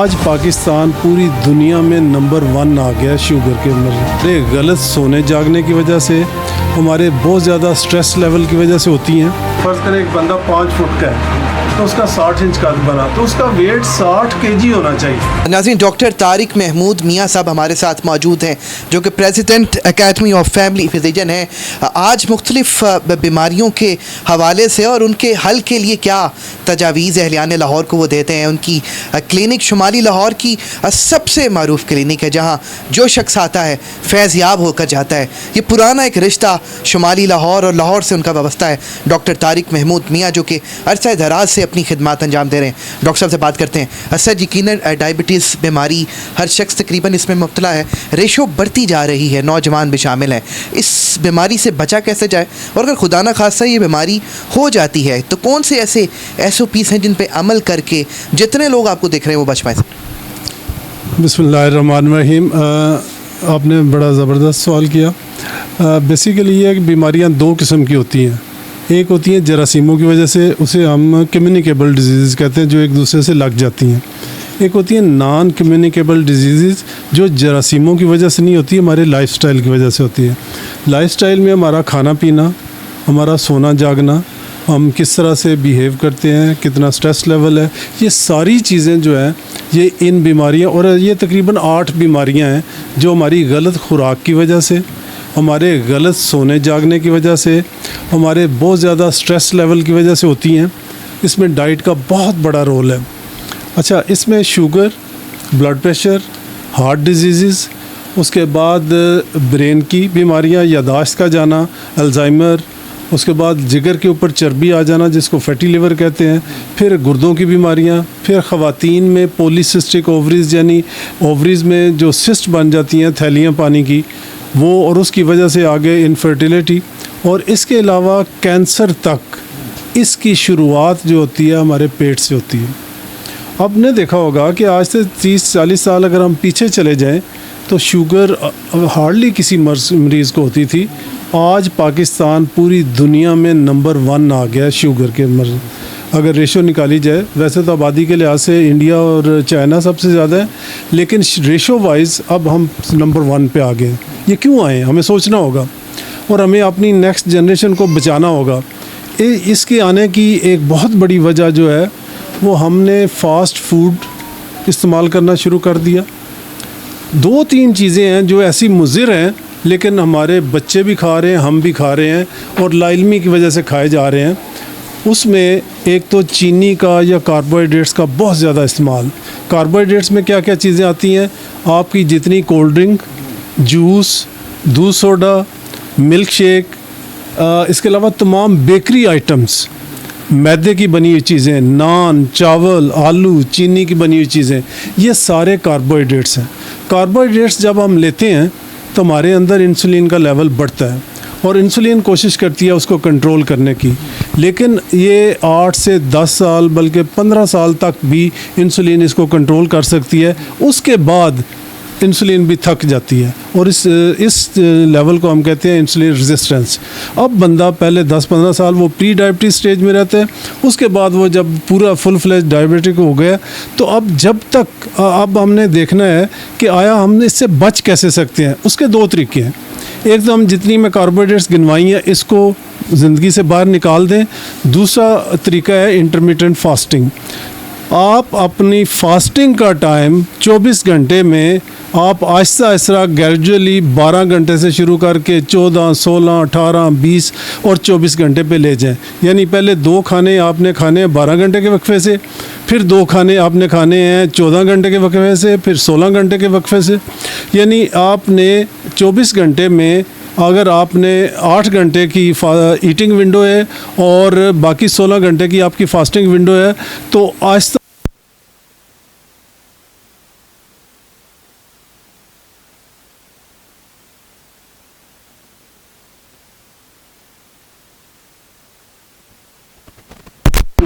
आज पाकिस्तान पूरी दुनिया में नंबर 1 आ गया शुगर के मरीज। गलत सोने जागने की वजह से, हमारे बहुत ज़्यादा स्ट्रेस लेवल की वजह से होती हैं। फ़र्ज़ करें एक बंदा 5 फुट का है तो उसका 60 इंच कद बना तो उसका वेट 60 केजी होना चाहिए। नाज़रीन, डॉक्टर तारिक महमूद मियाँ साहब हमारे साथ मौजूद हैं जो कि president academy of family physician हैं। आज मुख्तलिफ बीमारियों के हवाले से और उनके हल के लिए क्या तजावीज़ अहलियान लाहौर को वो देते हैं। उनकी क्लिनिक शुमाली लाहौर की सबसे मरूफ क्लिनिक है जहाँ जो शख्स आता है फैज़याब होकर जाता है। ये पुराना एक रिश्ता शुमाली लाहौर और लाहौर से उनका वाबस्ता है। डॉक्टर तारिक महमूद मियाँ जो कि अरसा दराज से अपनी खिदमत अंजाम दे रहे हैं। डॉक्टर साहब से बात करते हैं। सर, यकीनन डायबिटीज़ बीमारी हर शख्स तकरीबन इसमें मुब्तला है, रेशो बढ़ती जा रही है, नौजवान भी शामिल हैं। इस बीमारी से बचा कैसे जाए, और अगर खुदा न खास्ता ये बीमारी हो जाती है तो कौन से ऐसे SOPs हैं जिन पे अमल करके जितने लोग आपको दिख रहे हैं वो बच पाए? बिस्मिल्लाहिर्रहमानिर्रहीम। आपने बड़ा ज़बरदस्त सवाल किया। बेसिकली ये बीमारियां 2 किस्म की होती हैं। एक होती हैं जरासीमों की वजह से, उसे हम कम्युनिकेबल डिजीज़ कहते हैं, जो एक दूसरे से लग जाती हैं। एक होती है नॉन कम्युनिकेबल डिजीज़ जो जरासीमों की वजह से नहीं होती, हमारे लाइफस्टाइल की वजह से होती है। लाइफस्टाइल में हमारा खाना पीना, हमारा सोना जागना, हम किस तरह से बिहेव करते हैं, कितना स्ट्रेस लेवल है, ये सारी चीज़ें जो हैं ये इन बीमारियां, और ये तकरीबन 8 बीमारियां हैं जो हमारी गलत खुराक की वजह से, हमारे गलत सोने जागने की वजह से, हमारे बहुत ज़्यादा स्ट्रेस लेवल की वजह से होती हैं। इसमें डाइट का बहुत बड़ा रोल है। अच्छा, इसमें sugar, blood pressure, heart disease, उसके बाद ब्रेन की बीमारियां, यादाश्त का जाना, अल्जाइमर, उसके बाद जिगर के ऊपर चर्बी आ जाना जिसको फैटी लिवर कहते हैं, फिर गुर्दों की बीमारियां, फिर ख़वातीन में पॉलीसिस्टिक ओवरीज़ यानी ओवरीज़ में जो सिस्ट बन जाती हैं थैलियाँ पानी की वो, और उसकी वजह से आगे इनफर्टिलिटी, और इसके अलावा कैंसर तक इसकी शुरुआत जो होती है हमारे पेट से होती है। आपने देखा होगा कि आज से 30-40 साल अगर हम पीछे चले जाएं तो शुगर हार्डली किसी मरीज़ को होती थी। आज पाकिस्तान पूरी दुनिया में नंबर 1 आ गया शुगर के मरीज़। अगर रेशो निकाली जाए, वैसे तो आबादी के लिहाज से इंडिया और चाइना सबसे ज़्यादा है, लेकिन रेशो वाइज अब हम नंबर 1 पे आ गए। ये क्यों आए, हमें सोचना होगा और हमें अपनी नेक्स्ट जनरेशन को बचाना होगा। इसके आने की एक बहुत बड़ी वजह जो है वो हमने फ़ास्ट फूड इस्तेमाल करना शुरू कर दिया। 2-3 चीज़ें हैं जो ऐसी मुज़िर हैं लेकिन हमारे बच्चे भी खा रहे हैं, हम भी खा रहे हैं, और लाइलमी की वजह से खाए जा रहे हैं। उसमें एक तो चीनी का या कार्बोहाइड्रेट्स का बहुत ज़्यादा इस्तेमाल। कार्बोहाइड्रेट्स में क्या क्या चीज़ें आती हैं, आपकी जितनी कोल्ड ड्रिंक, जूस, दूध सोडा, मिल्क शेक, इसके अलावा तमाम बेकरी आइटम्स, मैदे की बनी हुई चीज़ें, नान, चावल, आलू, चीनी की बनी हुई चीज़ें, ये सारे कार्बोहाइड्रेट्स हैं। कार्बोहाइड्रेट्स जब हम लेते हैं तो हमारे अंदर इंसुलिन का लेवल बढ़ता है और इंसुलिन कोशिश करती है उसको कंट्रोल करने की, लेकिन ये 8 से 10 साल बल्कि 15 साल तक भी इंसुलिन इसको कंट्रोल कर सकती है। उसके बाद इंसुलिन भी थक जाती है और इस लेवल को हम कहते हैं इंसुलिन रेजिस्टेंस। अब बंदा पहले 10-15 साल वो प्री डायबिटीज स्टेज में रहता है, उसके बाद वो जब पूरा फुल फ्लेज डायबिटिक हो गया तो अब जब तक अब हमने देखना है कि आया हम इससे बच कैसे सकते हैं। उसके 2 तरीके हैं। एक तो हम जितनी में कार्बोहाइड्रेट्स गिनवाई हैं इसको ज़िंदगी से बाहर निकाल दें। दूसरा तरीका है इंटरमिटेंट फास्टिंग। आप अपनी फास्टिंग का टाइम 24 घंटे में आप आहिस्ता आहिस्ता ग्रेजुअली 12 घंटे से शुरू करके 14, 16, 18, 20 और 24 घंटे पे ले जाएं। यानी पहले 2 खाने आपने खाने हैं 12 घंटे के वक्फे से, फिर 2 खाने आपने खाने हैं 14 घंटे के वक्फे से, फिर 16 घंटे के वक्फे से। यानी आपने 24 घंटे में अगर आपने 8 घंटे की ईटिंग विंडो है और बाकी 16 घंटे की आपकी फास्टिंग विंडो है, तो आहिस्ता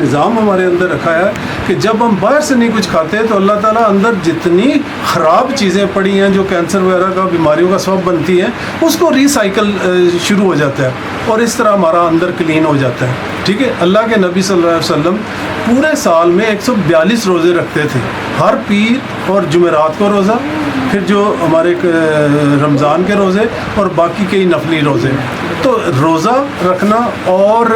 निज़ाम हमारे अंदर रखा है कि जब हम बाहर से नहीं कुछ खाते तो अल्लाह ताला अंदर जितनी ख़राब चीज़ें पड़ी हैं जो कैंसर वगैरह का बीमारियों का सबब बनती हैं उसको रिसाइकल शुरू हो जाता है और इस तरह हमारा अंदर क्लीन हो जाता है। ठीक है, अल्लाह के नबी सल्लल्लाहु अलैहि वसल्लम पूरे साल में 142 रोज़े रखते थे, हर पीर और जुमेरात को रोज़ा, फिर जो हमारे रमज़ान के रोज़े और बाकी कई नफली रोज़े। तो रोज़ा रखना और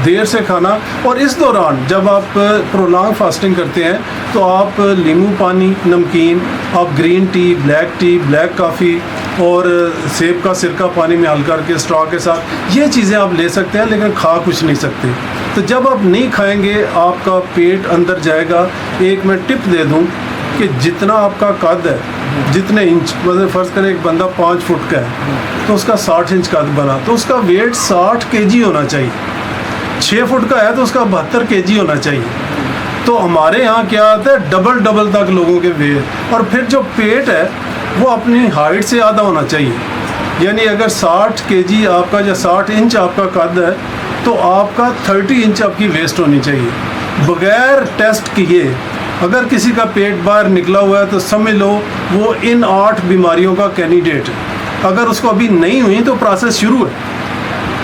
देर से खाना, और इस दौरान जब आप प्रोलॉन्ग फास्टिंग करते हैं तो आप नींबू पानी, नमकीन, आप ग्रीन टी, ब्लैक कॉफ़ी और सेब का सिरका पानी में हल करके स्ट्रॉ के साथ, ये चीज़ें आप ले सकते हैं, लेकिन खा कुछ नहीं सकते। तो जब आप नहीं खाएंगे आपका पेट अंदर जाएगा। एक मैं टिप दे दूं कि जितना आपका कद है, जितने इंच, मतलब फ़र्ज़ करें एक बंदा 5 फुट का है तो उसका 60 इंच कद बना तो उसका वेट 60 kg होना चाहिए। 6 फुट का है तो उसका 72 kg होना चाहिए। तो हमारे यहाँ क्या आता है, डबल तक लोगों के वेट, और फिर जो पेट है वो अपनी हाइट से आधा होना चाहिए। यानी अगर 60 kg आपका या 60 इंच आपका कद है तो आपका 30 इंच आपकी वेस्ट होनी चाहिए। बगैर टेस्ट किए अगर किसी का पेट बाहर निकला हुआ है तो समझ लो वो इन 8 बीमारियों का कैंडिडेट है। अगर उसको अभी नहीं हुई तो प्रोसेस शुरू है,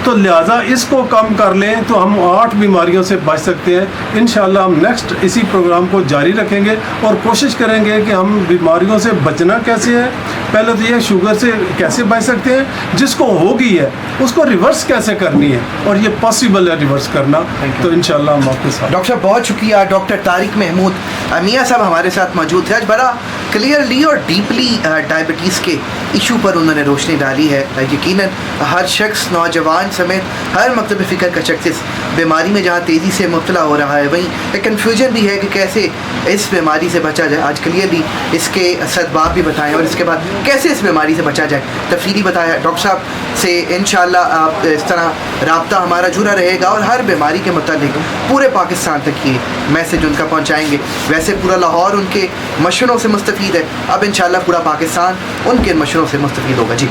तो लिहाजा इसको कम कर लें तो हम 8 बीमारियों से बच सकते हैं। इंशाल्लाह हम नेक्स्ट इसी प्रोग्राम को जारी रखेंगे और कोशिश करेंगे कि हम बीमारियों से बचना कैसे है। पहले तो ये शुगर से कैसे बच सकते हैं, जिसको हो गई है उसको रिवर्स कैसे करनी है, और ये पॉसिबल है रिवर्स करना। तो इंशाल्लाह हम आपके साथ। डॉक्टर साहब बहुत शुक्रिया। डॉक्टर तारिक महमूद मियाँ साहब हमारे साथ मौजूद थे। आज बड़ा क्लियरली और डीपली डायबिटीज़ के इशू पर उन्होंने रोशनी डाली है। यकीनन हर शख्स, नौजवान समेत हर मकतब फ़िक्र का शख्स इस बीमारी में जहाँ तेज़ी से मुब्तला हो रहा है, वहीं एक कन्फ्यूजन भी है कि कैसे इस बीमारी से बचा जाए। आज क्लियरली इसके सदबाब भी बताएं और इसके बाद कैसे इस बीमारी से बचा जाए तफसीली बताया। डॉक्टर साहब से इंशाल्लाह आप इस तरह राब्ता हमारा जुड़ा रहेगा और हर बीमारी के मुतालिक पूरे पाकिस्तान तक ये मैसेज उनका पहुँचाएँगे। वैसे पूरा लाहौर उनके मशवरों से मुस्तफ़ीद है, अब इंशाल्लाह पूरा पाकिस्तान उनके मशवरों से मुस्तफ़ीद होगा। जी।